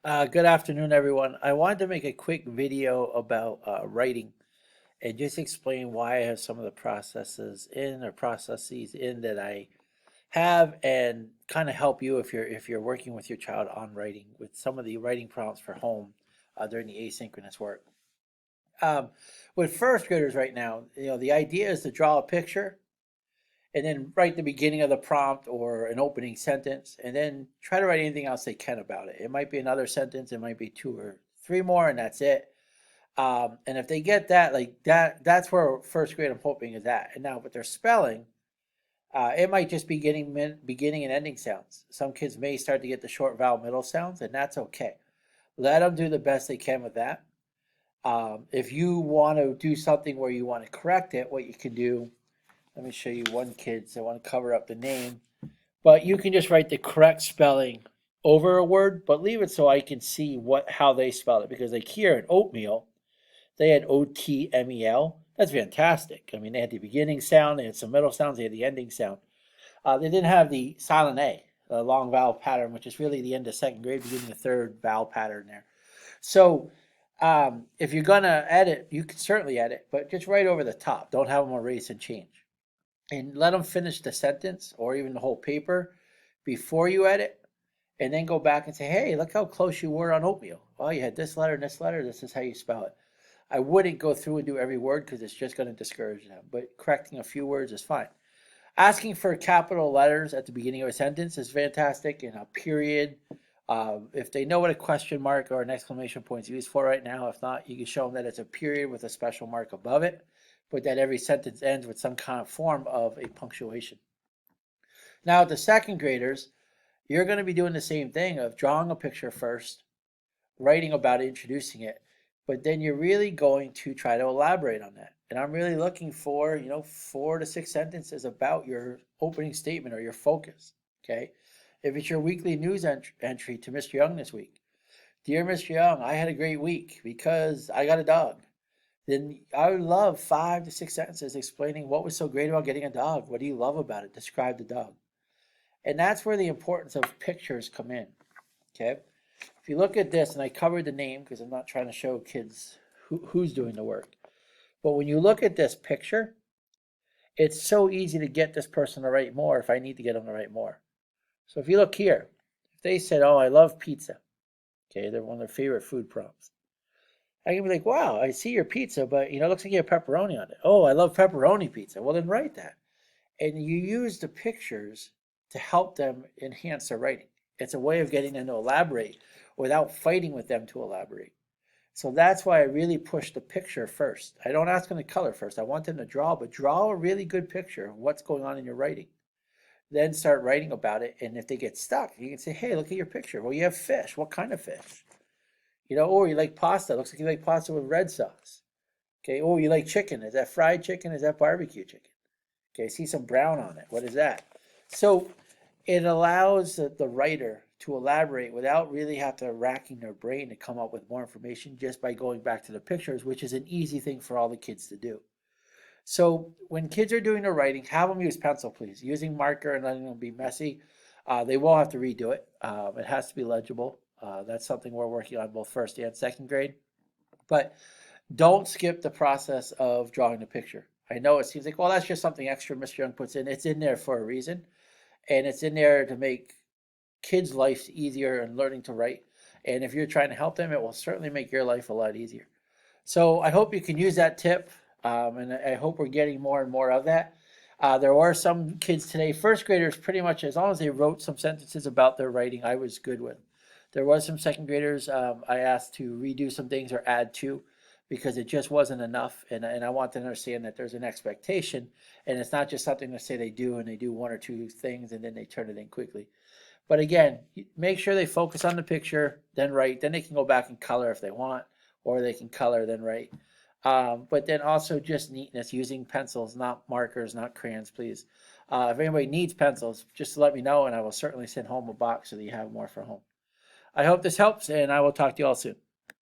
Good afternoon, everyone. I wanted to make a quick video about writing and just explain why I have some of the processes in that I have, and kind of help you if you're working with your child on writing with some of the writing prompts for home during the asynchronous work. Um, with first graders right now, the idea is to draw a picture and then write the beginning of the prompt or an opening sentence, and then try to write anything else they can about it. It might be another sentence, it might be two or three more, and that's it. And if they get that, like that's where first grade I'm hoping is at. And now with their spelling, it might just be getting beginning and ending sounds. Some kids may start to get the short vowel middle sounds, and that's okay. Let them do the best they can with that. If you want to do something where you want to correct it, what you can do, let me show you one kid, so I want to cover up the name. But you can just write the correct spelling over a word, but leave it so I can see how they spell it. Because like here in oatmeal, they had OTMEL. That's fantastic. I mean, they had the beginning sound, they had some middle sounds, they had the ending sound. They didn't have the silent A, the long vowel pattern, which is really the end of second grade, beginning of third vowel pattern there. So if you're gonna edit, you can certainly edit, but just right over the top. Don't have them erase and change, and let them finish the sentence or even the whole paper before you edit, and then go back and say, hey, look how close you were on oatmeal. Well, you had this letter and this letter. This is how you spell it. I wouldn't go through and do every word because it's just going to discourage them, but correcting a few words is fine. Asking for capital letters at the beginning of a sentence is fantastic, and a period. If they know what a question mark or an exclamation point is used for right now, if not, you can show them that it's a period with a special mark above it, but that every sentence ends with some kind of form of a punctuation. Now, the second graders, you're going to be doing the same thing of drawing a picture first, writing about it, introducing it, but then you're really going to try to elaborate on that. And I'm really looking for, 4 to 6 sentences about your opening statement or your focus. Okay. If it's your weekly news entry to Mr. Young this week, dear Mr. Young, I had a great week because I got a dog. Then I would love 5 to 6 sentences explaining what was so great about getting a dog. What do you love about it? Describe the dog. And that's where the importance of pictures come in. Okay. If you look at this, and I covered the name because I'm not trying to show kids who's doing the work. But when you look at this picture, it's so easy to get this person to write more if I need to get them to write more. So if you look here, if they said, oh, I love pizza. Okay, they're one of their favorite food prompts. I can be like, wow, I see your pizza, but it looks like you have pepperoni on it. Oh, I love pepperoni pizza. Well, then write that. And you use the pictures to help them enhance their writing. It's a way of getting them to elaborate without fighting with them to elaborate. So that's why I really push the picture first. I don't ask them to color first. I want them to draw, but draw a really good picture of what's going on in your writing. Then start writing about it. And if they get stuck, you can say, hey, look at your picture. Well, you have fish. What kind of fish? Or you like pasta. It looks like you like pasta with red sauce. Okay. Oh, you like chicken. Is that fried chicken? Is that barbecue chicken? Okay. I see some brown on it. What is that? So it allows the writer to elaborate without really have to racking their brain to come up with more information just by going back to the pictures, which is an easy thing for all the kids to do. So when kids are doing their writing, have them use pencil, please. Using marker and letting them be messy, they will have to redo it. It has to be legible. That's something we're working on both first and second grade. But don't skip the process of drawing the picture. I know it seems like, well, that's just something extra Mr. Young puts in. It's in there for a reason, and it's in there to make kids' lives easier and learning to write. And if you're trying to help them, it will certainly make your life a lot easier. So I hope you can use that tip, and I hope we're getting more and more of that. There are some kids today, first graders, pretty much as long as they wrote some sentences about their writing, I was good with. There was some second graders I asked to redo some things or add to because it just wasn't enough. And I want them to understand that there's an expectation, and it's not just something to say they do and they do 1 or 2 things and then they turn it in quickly. But again, make sure they focus on the picture, then write. Then they can go back and color if they want, or they can color, then write. But then also just neatness, using pencils, not markers, not crayons, please. If anybody needs pencils, just let me know, and I will certainly send home a box so that you have more for home. I hope this helps, and I will talk to you all soon.